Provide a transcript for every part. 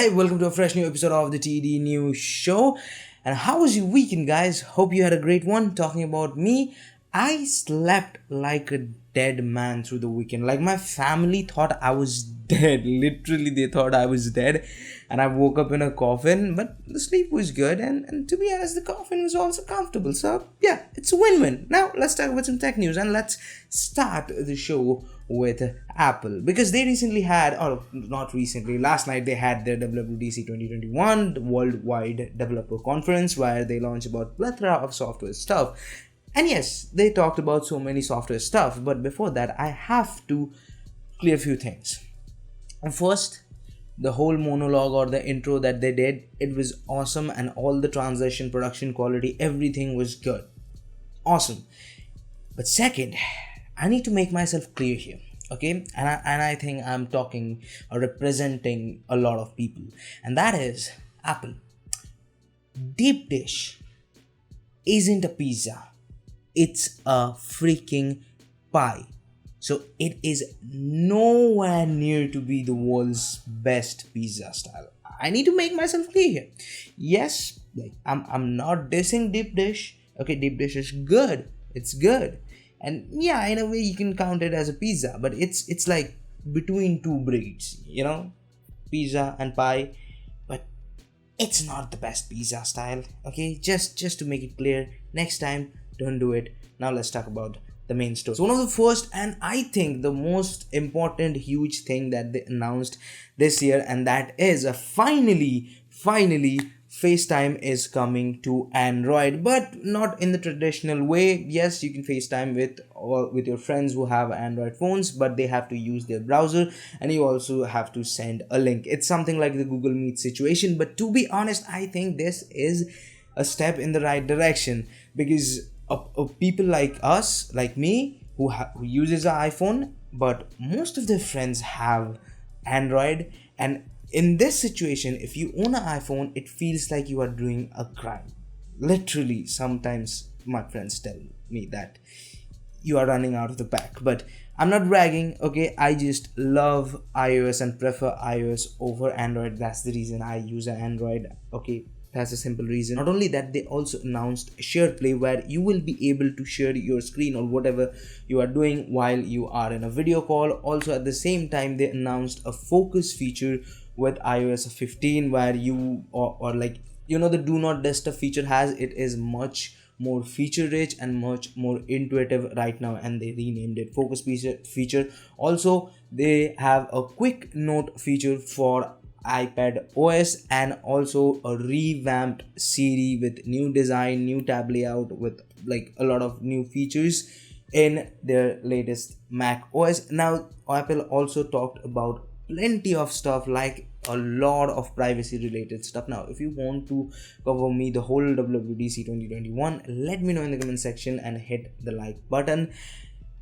Hey, welcome to a fresh new episode of the TD News Show. And how was your weekend, guys? Hope you had a great one. Talking about me, I slept like a dead man through the weekend. Like, my family thought I was dead. Literally, they thought I was dead. And I woke up in a coffin, but the sleep was good. And to be honest, the coffin was also comfortable. So, yeah, it's a win-win. Now, let's talk about some tech news and let's start the show with Apple, because they recently had, or not recently, last night they had their WWDC 2021, the Worldwide Developer Conference, where they launched about plethora of software stuff. And yes, they talked about so many software stuff, but before that, I have to clear a few things. And first, the whole monologue or the intro that they did, it was awesome, and all the transition, production quality, everything was good. Awesome. But second, I need to make myself clear here, okay? And I think I'm talking or representing a lot of people, and that is Apple. Deep dish isn't a pizza, it's a freaking pie. So it is nowhere near to be the world's best pizza style. I need to make myself clear here. Yes, like I'm not dissing deep dish. Okay, deep dish is good. It's good. And yeah, in a way you can count it as a pizza, but it's like between two breeds, pizza and pie. But it's not the best pizza style, okay? Just to make it clear, next time don't do it. Now let's talk about the main story. So one of the first, and I think the most important huge thing that they announced this year, and that is finally FaceTime is coming to Android, but not in the traditional way. Yes, you can FaceTime with your friends who have Android phones, but they have to use their browser, and you also have to send a link. It's something like the Google Meet situation, but to be honest, I think this is a step in the right direction, because of people like us, like me, who uses an iPhone, but most of their friends have Android. And in this situation, if you own an iPhone, it feels like you are doing a crime. Literally, sometimes my friends tell me that you are running out of the pack. But I'm not bragging, okay? I just love iOS and prefer iOS over Android. That's the reason I use an Android, okay? That's a simple reason. Not only that, they also announced SharePlay, where you will be able to share your screen or whatever you are doing while you are in a video call. Also, at the same time, they announced a focus feature with iOS 15, where you or like the do not disturb feature it is much more feature rich and much more intuitive right now, and they renamed it focus feature. Also, they have a quick note feature for iPad OS, and also a revamped Siri with new design, new tab layout, with like a lot of new features in their latest Mac OS. Now, Apple also talked about plenty of stuff, like a lot of privacy related stuff. Now, if you want to cover me the whole WWDC 2021, let me know in the comment section and hit the like button.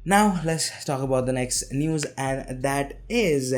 Now let's talk about the next news, and that is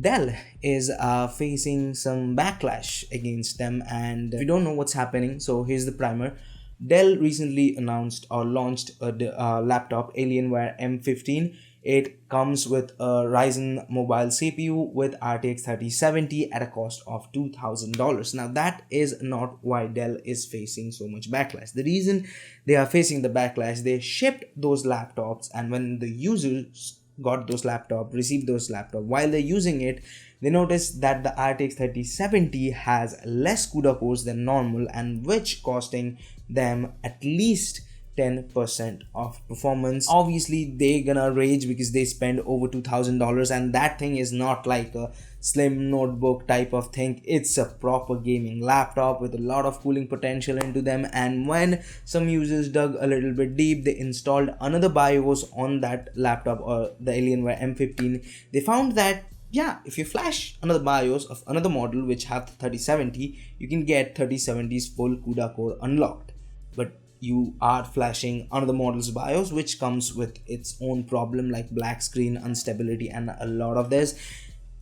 Dell is facing some backlash against them. And if you don't know what's happening, so here's the primer. Dell recently announced or launched a laptop, Alienware M15. It comes with a Ryzen mobile CPU with RTX 3070 at a cost of $2,000. Now, that is not why Dell is facing so much backlash. The reason they are facing the backlash, they shipped those laptops, and when the users received those laptops, while they're using it, they noticed that the RTX 3070 has less CUDA cores than normal, and which costing them at least 10% of performance. Obviously, they gonna rage because they spend over $2,000, and that thing is not like a slim notebook type of thing. It's a proper gaming laptop with a lot of cooling potential into them. And when some users dug a little bit deep, they installed another BIOS on that laptop, or the Alienware M15. They found that if you flash another BIOS of another model which have the 3070, you can get 3070's full CUDA core unlocked. But you are flashing another model's BIOS, which comes with its own problem like black screen, instability, and a lot of this.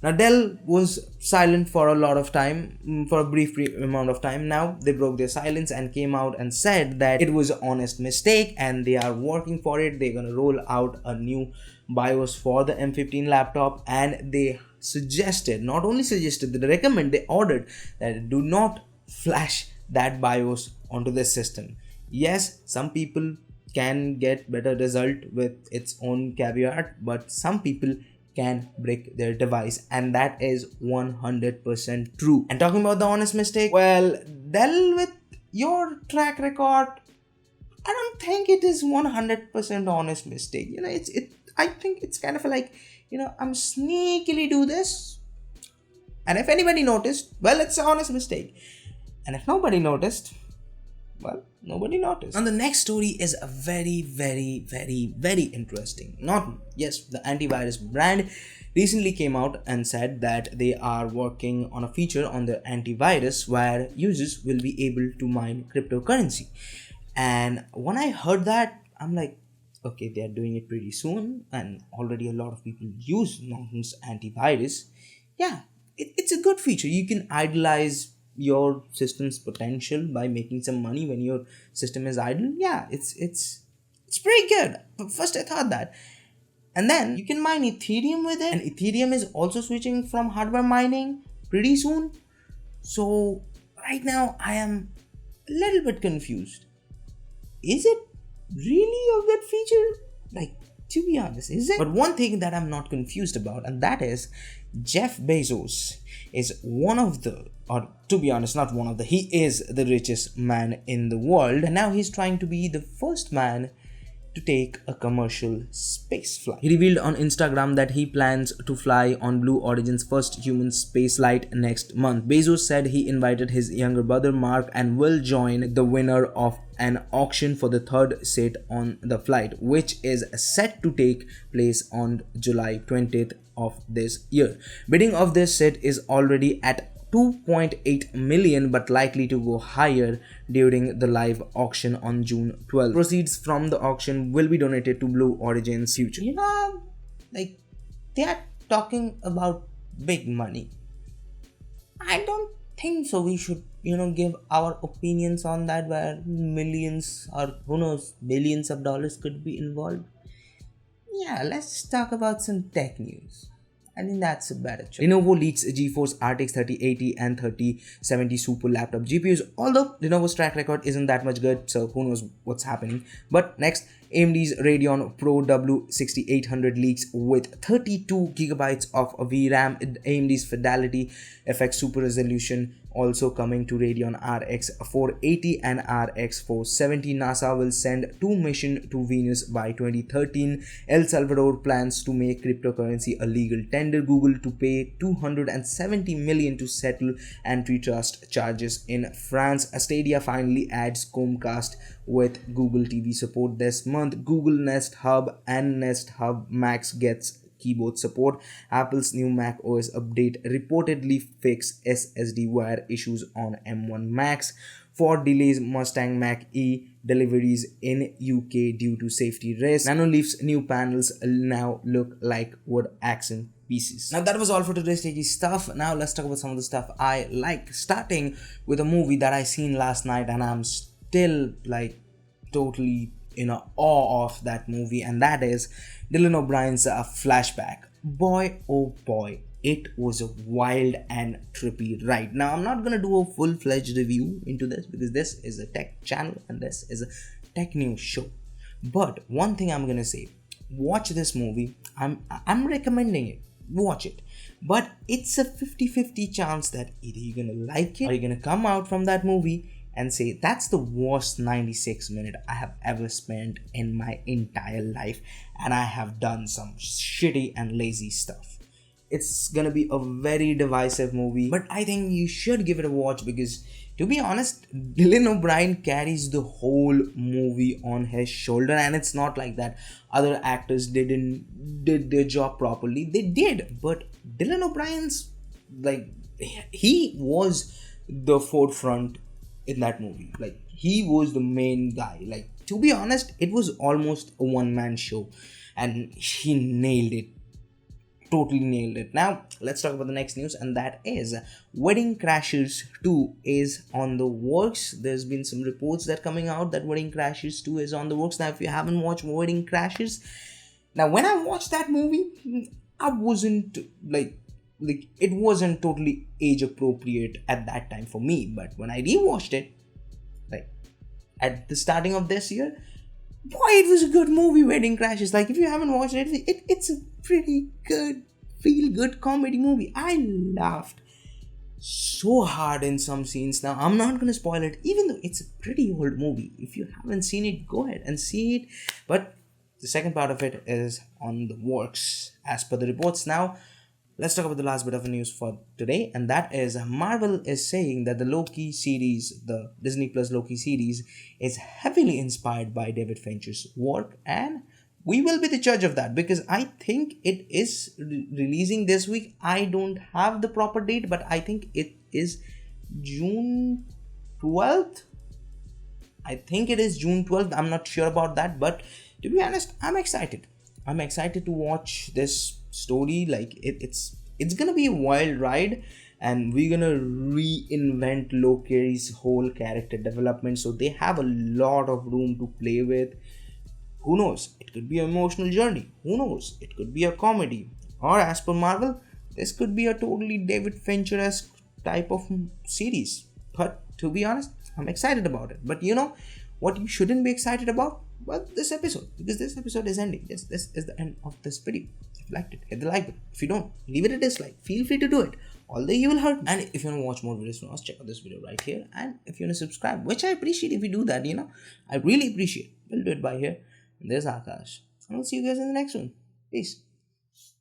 Now, Dell was silent for a lot of time, for a brief amount of time. Now, they broke their silence and came out and said that it was an honest mistake and they are working for it. They're going to roll out a new BIOS for the M15 laptop, and they suggested, not only suggested, they recommend, they ordered that do not flash that BIOS onto the system. Yes, some people can get better result with its own caveat, but some people can break their device, and that is 100% true. And talking about the honest mistake, well, Dell, with your track record, I don't think it is 100% honest mistake. I think it's kind of like, I'm sneakily do this, and if anybody noticed, well, it's an honest mistake. And if nobody noticed, well, nobody noticed. And the next story is a very, very, very, very interesting. Norton, yes, the antivirus brand, recently came out and said that they are working on a feature on their antivirus where users will be able to mine cryptocurrency. And when I heard that, I'm like, okay, they are doing it pretty soon, and already a lot of people use Norton's antivirus. Yeah, it's a good feature. You can idolize your system's potential by making some money when your system is idle. Yeah, it's pretty good. But first I thought that. And then you can mine Ethereum with it, and Ethereum is also switching from hardware mining pretty soon. So right now I am a little bit confused. Is it really a good feature? Like, to be honest, is it? But one thing that I'm not confused about, and that is Jeff Bezos is one of the, or to be honest, not one of the, he is the richest man in the world, and now he's trying to be the first man to take a commercial space flight. He revealed on Instagram that he plans to fly on Blue Origin's first human space flight next month. Bezos said he invited his younger brother Mark and will join the winner of an auction for the third seat on the flight, which is set to take place on July 20th of this year. Bidding of this seat is already at 2.8 million, but likely to go higher during the live auction on June 12th. Proceeds from the auction will be donated to Blue Origin's future. Like, they are talking about big money. I don't think so. We should, give our opinions on that, where millions or who knows, billions of dollars could be involved. Yeah, let's talk about some tech news. I think that's a better choice. Lenovo leaks GeForce RTX 3080 and 3070 Super laptop GPUs. Although Lenovo's track record isn't that much good, so who knows what's happening. But next, AMD's Radeon Pro W6800 leaks with 32GB of VRAM. AMD's FidelityFX Super Resolution also coming to Radeon RX 480 and RX 470. NASA will send 2 missions to Venus by 2013. El Salvador plans to make cryptocurrency a legal tender. Google to pay 270 million to settle antitrust charges in France. Stadia finally adds Chromecast with Google TV support this month. Google Nest Hub and Nest Hub Max gets keyboard support. Apple's new macOS update reportedly fixed SSD wire issues on M1 Max. Ford delays Mustang Mach-E deliveries in UK due to safety risks. Nanoleaf's new panels now look like wood accent pieces. Now that was all for today's techy stuff. Now let's talk about some of the stuff I like, starting with a movie that I seen last night, and I'm still like totally in awe of that movie, and that is Dylan O'Brien's Flashback. Boy, oh boy, it was a wild and trippy ride. Now I'm not gonna do a full-fledged review into this because this is a tech channel and this is a tech news show. But one thing I'm gonna say, watch this movie. I'm recommending it. Watch it. But it's a 50-50 chance that either you're gonna like it or you're gonna come out from that movie and say, that's the worst 96 minutes I have ever spent in my entire life, and I have done some shitty and lazy stuff. It's gonna be a very divisive movie, but I think you should give it a watch because, to be honest, Dylan O'Brien carries the whole movie on his shoulder, and it's not like that other actors did their job properly. They did, but Dylan O'Brien's, like, he was the forefront in that movie. Like, he was the main guy. Like, to be honest, it was almost a one-man show, and he nailed it. Totally nailed it. Now let's talk about the next news, and that is Wedding Crashers 2 is on the works. There's been some reports that coming out that Wedding Crashers 2 is on the works. Now if you haven't watched Wedding Crashers, now when I watched that movie, I wasn't like like it wasn't totally age appropriate at that time for me. But when I rewatched it, like at the starting of this year, boy, it was a good movie. Wedding Crashes. Like if you haven't watched it, it's a pretty good, feel good comedy movie. I laughed so hard in some scenes. Now I'm not gonna spoil it, even though it's a pretty old movie. If you haven't seen it, go ahead and see it. But the second part of it is on the works as per the reports. Now let's talk about the last bit of news for today, and that is Marvel is saying that the Loki series, the Disney Plus Loki series, is heavily inspired by David Fincher's work, and we will be the judge of that because I think it is releasing this week. I don't have the proper date, but I think it is June 12th. I think it is June 12th. I'm not sure about that, but to be honest, I'm excited. I'm excited to watch this story. Like it's gonna be a wild ride, and we're gonna reinvent Loki's whole character development, so they have a lot of room to play with. Who knows, it could be an emotional journey, who knows, it could be a comedy, or as per Marvel, this could be a totally David Fincher-esque type of series. But to be honest, I'm excited about it. But you know what you shouldn't be excited about? Well, this episode, because this episode is ending. This is the end of this video. If you liked it, hit the like button. If you don't, leave it a dislike. Feel free to do it. Although you will hurt me. And if you want to watch more videos from us, check out this video right here. And if you want to subscribe, which I appreciate if you do that, I really appreciate. We'll do it by here. And there's Akash. And I'll see you guys in the next one. Peace.